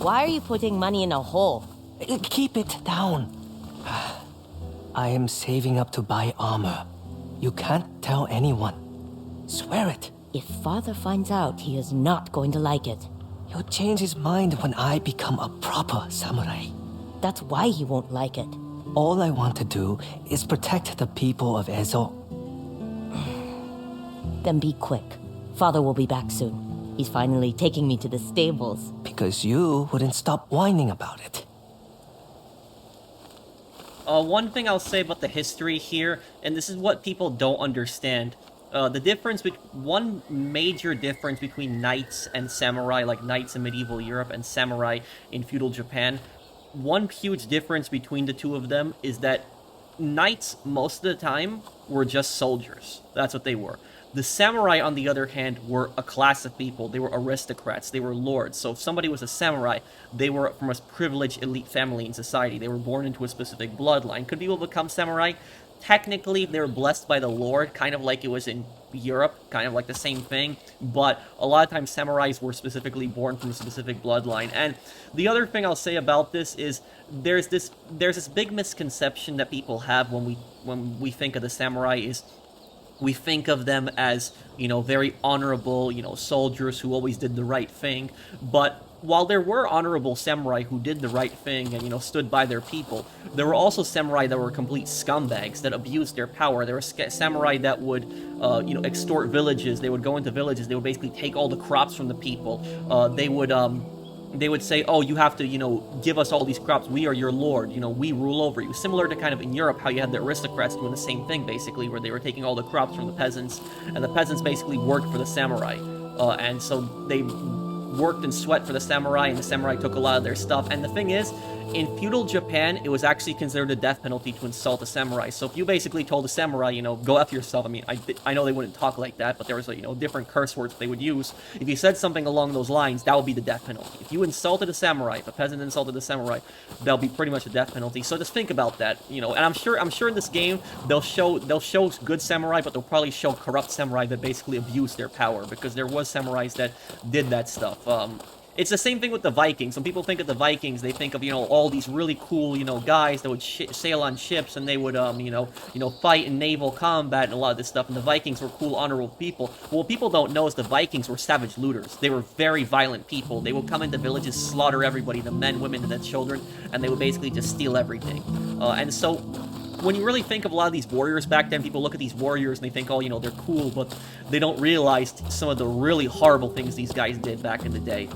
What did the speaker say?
Why are you putting money in a hole? Keep it down. I am saving up to buy armor. You can't tell anyone. Swear it. If Father finds out, he is not going to like it. He'll change his mind when I become a proper samurai. That's why he won't like it. All I want to do is protect the people of Ezo. Then be quick. Father will be back soon. He's finally taking me to the stables. Because you wouldn't stop whining about it. One thing I'll say about the history here, and this is what people don't understand. One major difference between knights and samurai, like knights in medieval Europe and samurai in feudal Japan, one huge difference between the two of them is that knights, most of the time, were just soldiers. That's what they were. The samurai, on the other hand, were a class of people. They were aristocrats. They were lords. So if somebody was a samurai, they were from a privileged elite family in society. They were born into a specific bloodline. Could people become samurai? Technically, they were blessed by the Lord, kind of like it was in Europe, kind of like the same thing. But a lot of times, samurais were specifically born from a specific bloodline. And the other thing I'll say about this is there's this big misconception that people have when we think of the samurai is we think of them as, very honorable, soldiers who always did the right thing. But while there were honorable samurai who did the right thing and, stood by their people, there were also samurai that were complete scumbags that abused their power. There were samurai that would, extort villages. They would go into villages. They would basically take all the crops from the people. They would say, oh, you have to, give us all these crops. We are your lord. We rule over you. Similar to kind of in Europe, how you had the aristocrats doing the same thing, basically, where they were taking all the crops from the peasants, and the peasants basically worked for the samurai. And so they worked and sweat for the samurai, and the samurai took a lot of their stuff. And the thing is, in feudal Japan, it was actually considered a death penalty to insult a samurai. So if you basically told a samurai, go F yourself, I know they wouldn't talk like that, but there was, different curse words they would use. If you said something along those lines, that would be the death penalty. If you insulted a samurai, if a peasant insulted a samurai, that'll be pretty much a death penalty. So just think about that, and I'm sure in this game, they'll show good samurai, but they'll probably show corrupt samurai that basically abuse their power, because there was samurais that did that stuff. It's the same thing with the Vikings. When people think of the Vikings, they think of, all these really cool, guys that would sail on ships, and they would, fight in naval combat and a lot of this stuff. And the Vikings were cool, honorable people. But what people don't know is the Vikings were savage looters. They were very violent people. They would come into villages, slaughter everybody, the men, women, and the children, and they would basically just steal everything. And so when you really think of a lot of these warriors back then, people look at these warriors and they think, oh, they're cool, but they don't realize some of the really horrible things these guys did back in the day.